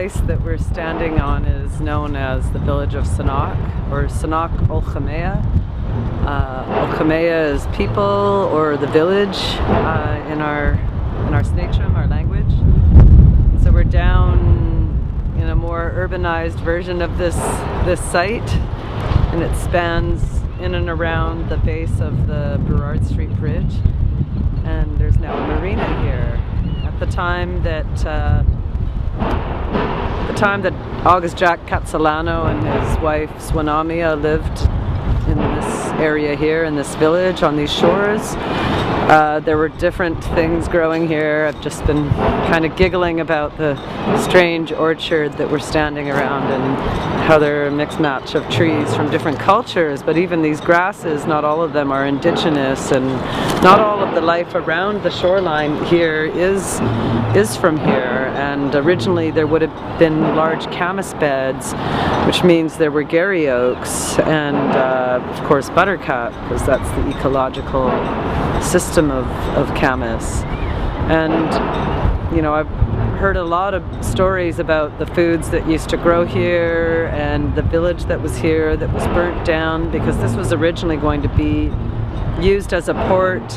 place that we're standing on is known as the village of Sanak, or Sanak Olchamea. Olchamea is people, or the village, in our Snatchum, our language. So we're down in a more urbanized version of this site, and it spans in and around the base of the Burrard Street Bridge, and there's now a marina here. At the time that August Jack Katsalano and his wife Swanamia lived in this area here, in this village, on these shores, there were different things growing here. I've just been kind of giggling about the strange orchard that we're standing around, and how they're a mixed match of trees from different cultures. But even these grasses, not all of them are indigenous, and not all of the life around the shoreline here is from here. And originally there would have been large camas beds, which means there were Gary oaks, and of course buttercup, because that's the ecological system of camas. And you know, I've heard a lot of stories about the foods that used to grow here, and the village that was here that was burnt down because this was originally going to be used as a port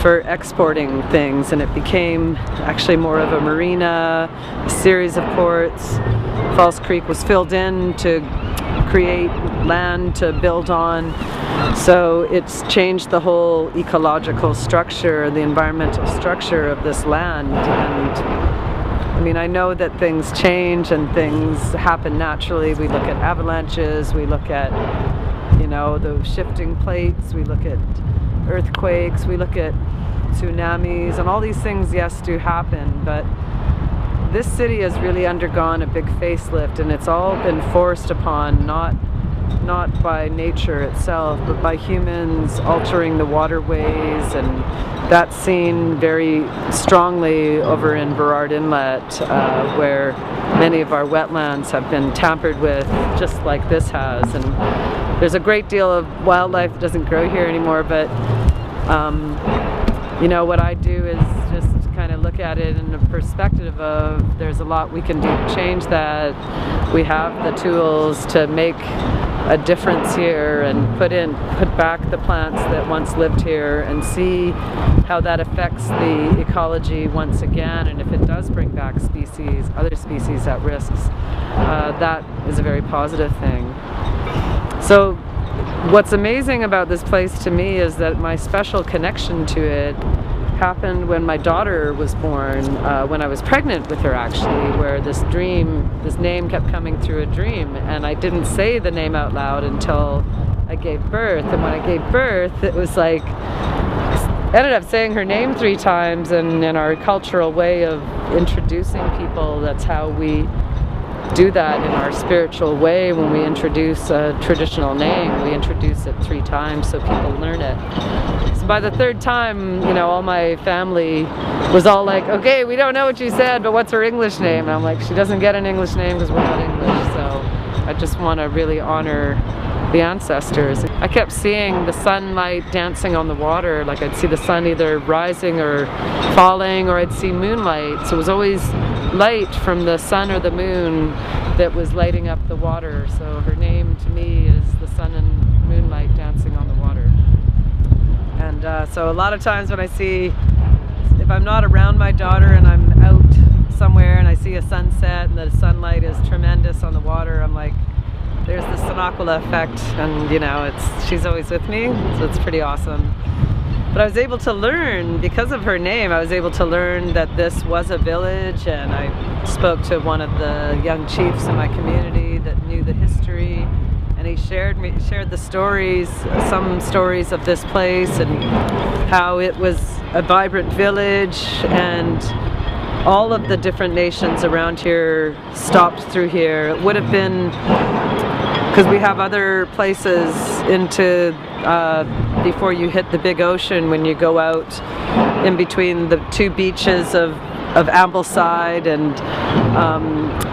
for exporting things, and it became actually more of a marina, a series of ports. False Creek was filled in to create land to build on. So it's changed the whole ecological structure, the environmental structure of this land. And I mean, I know that things change and things happen naturally. We look at avalanches, we look at, you know, those shifting plates, we look at earthquakes, we look at tsunamis, and all these things, yes, do happen. But this city has really undergone a big facelift, and it's all been forced upon, not by nature itself, but by humans altering the waterways. And that's seen very strongly over in Burrard Inlet, where many of our wetlands have been tampered with, just like this has. And there's a great deal of wildlife that doesn't grow here anymore, but you know, what I do is just kind of look at it in the perspective of there's a lot we can do to change that. We have the tools to make a difference here and put back the plants that once lived here, and see how that affects the ecology once again. And if it does bring back species, other species at risk, that is a very positive thing. So what's amazing about this place to me is that my special connection to it happened when my daughter was born, when I was pregnant with her, actually, where this name kept coming through a dream, and I didn't say the name out loud until I gave birth. And when I gave birth, it was like, I ended up saying her name 3 times, and in our cultural way of introducing people, that's how we do that in our spiritual way. When we introduce a traditional name, we introduce it 3 times so people learn it. So by the 3rd time, you know, all my family was all like, okay, we don't know what you said, but what's her English name? And I'm like, she doesn't get an English name because we're not English. So I just want to really honor the ancestors. I kept seeing the sunlight dancing on the water, like I'd see the sun either rising or falling, or I'd see moonlight. So it was always light from the sun or the moon that was lighting up the water. So her name to me is the sun and moonlight dancing on the water. And so a lot of times when I see, if I'm not around my daughter and I'm out somewhere and I see a sunset and the sunlight is tremendous on the water, I'm like, there's the Sanakula effect, and you know, she's always with me, so it's pretty awesome. But I was able to learn, because of her name, I was able to learn that this was a village, and I spoke to one of the young chiefs in my community that knew the history, and he shared the stories, some stories of this place, and how it was a vibrant village, and all of the different nations around here stopped through here. It would have been, because we have other places into before you hit the big ocean, when you go out in between the 2 beaches of Ambleside and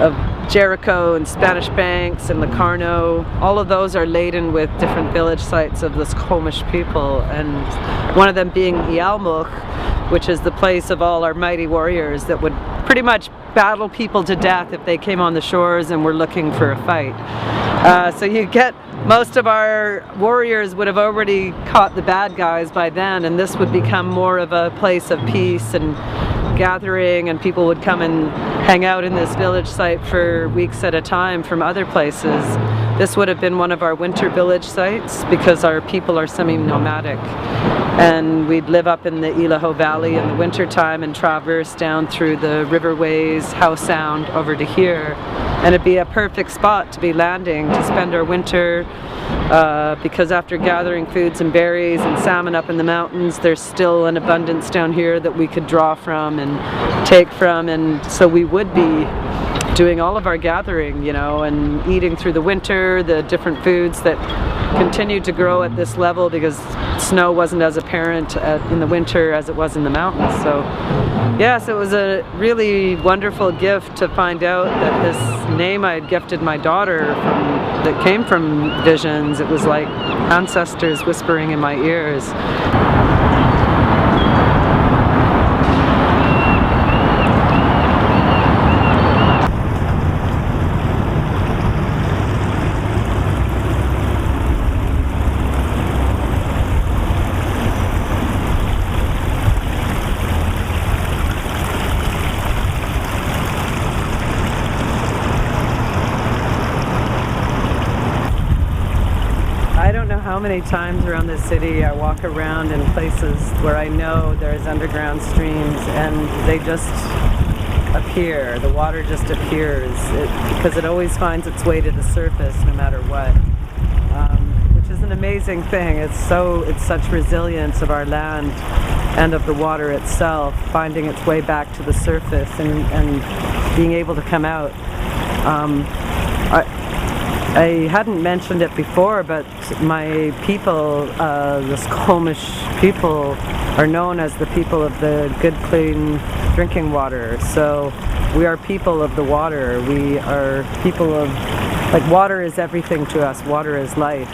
of Jericho and Spanish Banks and Locarno. All of those are laden with different village sites of the Squamish people, and one of them being Ialmuch, which is the place of all our mighty warriors that would pretty much battle people to death if they came on the shores and were looking for a fight. So you get, most of our warriors would have already caught the bad guys by then, and this would become more of a place of peace and gathering, and people would come and hang out in this village site for weeks at a time from other places. This would have been one of our winter village sites because our people are semi-nomadic, and we'd live up in the Ilaho Valley in the winter time and traverse down through the riverways, Howe Sound over to here, and it'd be a perfect spot to be landing to spend our winter, because after gathering foods and berries and salmon up in the mountains, there's still an abundance down here that we could draw from and take from, and so we would be doing all of our gathering, you know, and eating through the winter, the different foods that continued to grow at this level because snow wasn't as apparent in the winter as it was in the mountains. So yes, it was a really wonderful gift to find out that this name I had gifted my daughter that came from visions, it was like ancestors whispering in my ears. How many times around the city I walk around in places where I know there's underground streams and they just appear, the water just appears, because it always finds its way to the surface no matter what, which is an amazing thing. It's such resilience of our land and of the water itself, finding its way back to the surface and being able to come out. I hadn't mentioned it before, but my people, the Squamish people, are known as the people of the good, clean drinking water. So we are people of the water. We are people of, like, water is everything to us. Water is life.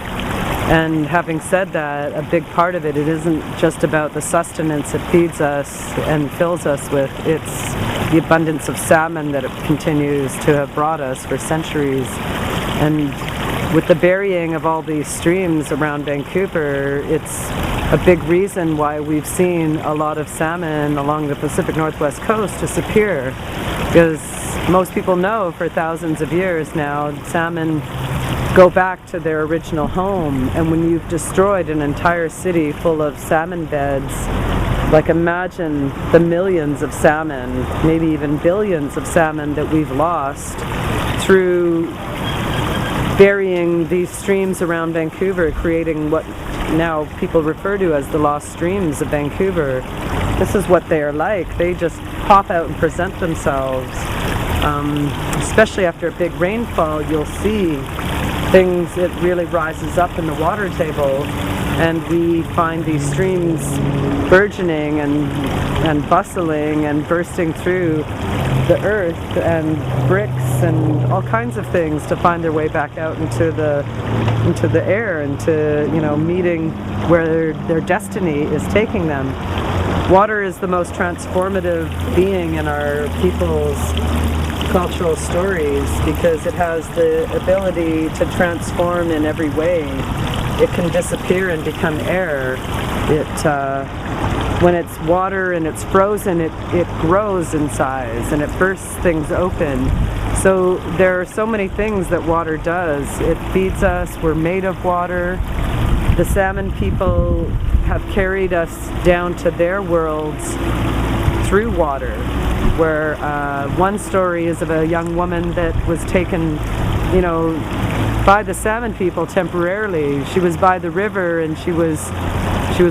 And having said that, a big part of it isn't just about the sustenance it feeds us and fills us with. It's the abundance of salmon that it continues to have brought us for centuries. And with the burying of all these streams around Vancouver, it's a big reason why we've seen a lot of salmon along the Pacific Northwest coast disappear. Because most people know for thousands of years now, salmon go back to their original home. And when you've destroyed an entire city full of salmon beds, like, imagine the millions of salmon, maybe even billions of salmon that we've lost through burying these streams around Vancouver, creating what now people refer to as the lost streams of Vancouver. This is what they are like. They just pop out and present themselves. Especially after a big rainfall, you'll see things, it really rises up in the water table, and we find these streams burgeoning and bustling and bursting through the earth and bricks and all kinds of things to find their way back out into the air and to, you know, meeting where their destiny is taking them. Water is the most transformative being in our people's cultural stories because it has the ability to transform in every way. It can disappear and become air. When it's water and it's frozen, it grows in size and it bursts things open. So there are so many things that water does. It feeds us, we're made of water. The salmon people have carried us down to their worlds through water, where one story is of a young woman that was taken, you know, by the salmon people temporarily. She was by the river and she was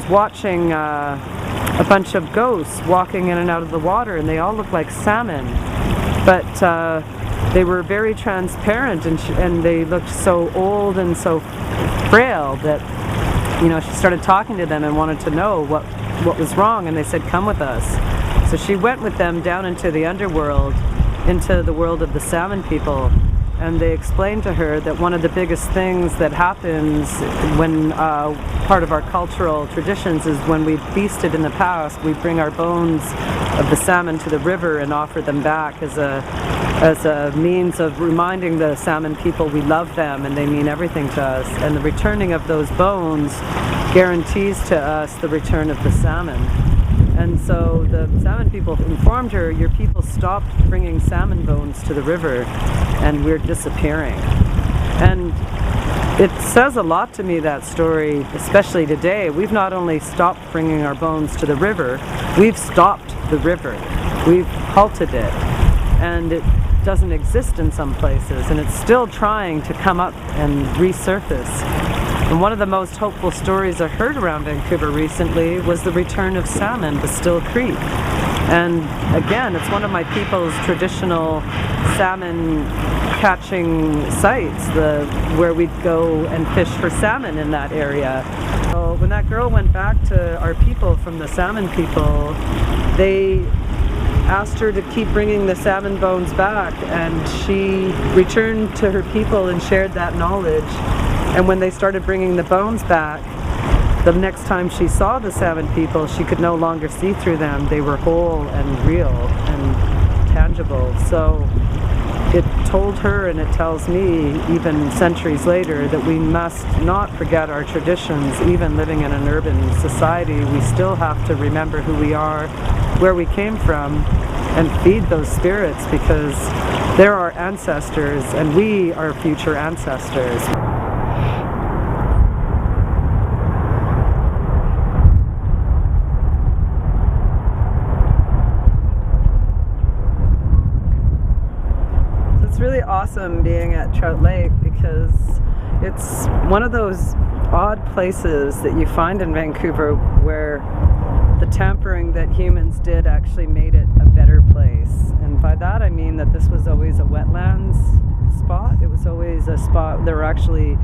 watching a bunch of ghosts walking in and out of the water, and they all looked like salmon, but they were very transparent, and they looked so old and so frail that, you know, she started talking to them and wanted to know what was wrong, and they said, "Come with us." So she went with them down into the underworld, into the world of the salmon people, and they explained to her that one of the biggest things that happens when part of our cultural traditions is when we feasted in the past, we bring our bones of the salmon to the river and offer them back as a means of reminding the salmon people we love them and they mean everything to us. And the returning of those bones guarantees to us the return of the salmon. And so the salmon people informed her, your people stopped bringing salmon bones to the river and we're disappearing. And it says a lot to me, that story, especially today. We've not only stopped bringing our bones to the river, we've stopped the river. We've halted it. And it doesn't exist in some places, and it's still trying to come up and resurface. And one of the most hopeful stories I heard around Vancouver recently was the return of salmon to Still Creek. And again, it's one of my people's traditional salmon catching sites, where we'd go and fish for salmon in that area. So when that girl went back to our people from the salmon people, they asked her to keep bringing the salmon bones back, and she returned to her people and shared that knowledge. And when they started bringing the bones back, the next time she saw the salmon people, she could no longer see through them. They were whole and real and tangible. So it told her, and it tells me even centuries later, that we must not forget our traditions. Even living in an urban society, we still have to remember who we are, where we came from, and feed those spirits, because they're our ancestors and we are future ancestors. So it's really awesome being at Trout Lake, because it's one of those odd places that you find in Vancouver where the tampering that humans did actually made it a better place. And by that I mean that this was always a wetlands spot. It was always a spot, there were actually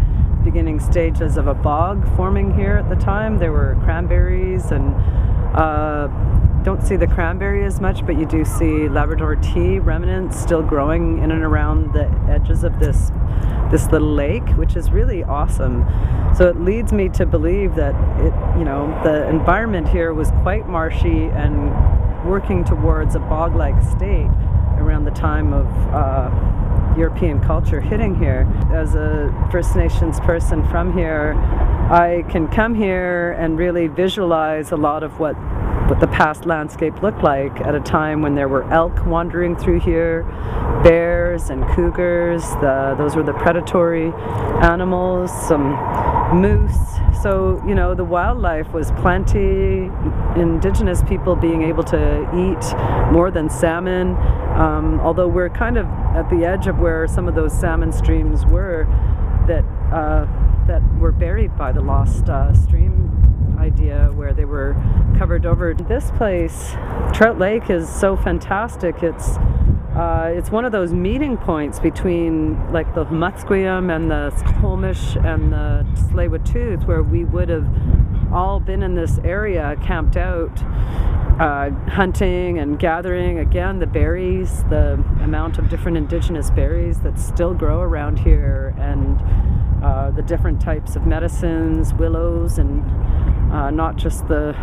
beginning stages of a bog forming here at the time. There were cranberries, and don't see the cranberry as much, but you do see Labrador tea remnants still growing in and around the edges of this little lake, which is really awesome. So it leads me to believe that the environment here was quite marshy and working towards a bog-like state around the time of European culture hitting here. As a First Nations person from here, I can come here and really visualize a lot of what the past landscape looked like at a time when there were elk wandering through here, bears and cougars. Those were the predatory animals, some moose. So, the wildlife was plenty. Indigenous people being able to eat more than salmon, although we're kind of at the edge of where some of those salmon streams were that were buried by the lost stream idea, where they were covered over. This place, Trout Lake, is so fantastic. It's one of those meeting points between like the Mutsqueam and the Squamish and the Tsleil-Waututh, where we would have all been in this area, camped out, hunting and gathering. Again, the berries, the amount of different indigenous berries that still grow around here, and the different types of medicines, willows, and not just the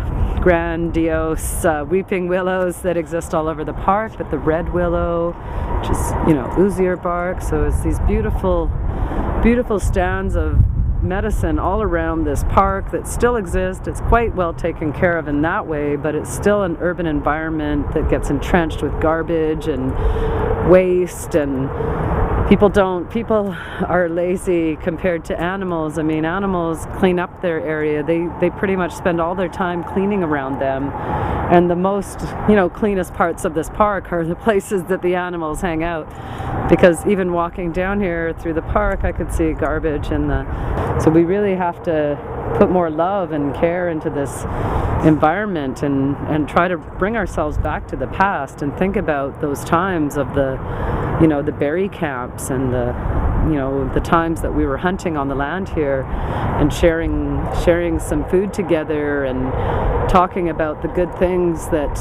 grandiose weeping willows that exist all over the park, but the red willow, which is, oozier bark. So it's these beautiful, beautiful stands of medicine all around this park that still exist. It's quite well taken care of in that way, but it's still an urban environment that gets entrenched with garbage and waste, and people are lazy compared to animals. I mean, animals clean up their area. They pretty much spend all their time cleaning around them. And the most, cleanest parts of this park are the places that the animals hang out. Because even walking down here through the park, I could see garbage so we really have to put more love and care into this environment, and try to bring ourselves back to the past and think about those times of the berry camps and the you know, the times that we were hunting on the land here and sharing some food together and talking about the good things that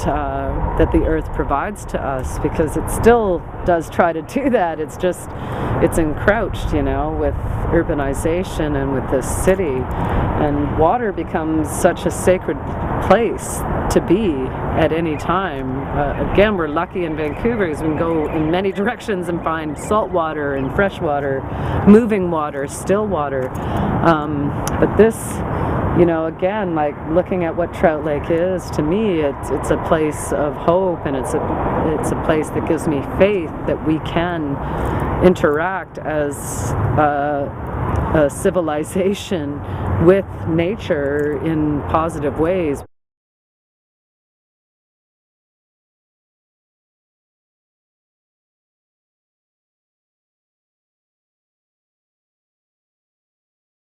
that the earth provides to us, because it still does try to do that. It's encroached, you know, with urbanization and with this city, and water becomes such a sacred place to be at any time. Again, we're lucky in Vancouver because we can go in many directions and find salt water and fresh water, moving water, still water. But this, you know, again, like looking at what Trout Lake is, to me, it's a place of hope, and it's a place that gives me faith that we can interact as a civilization with nature in positive ways.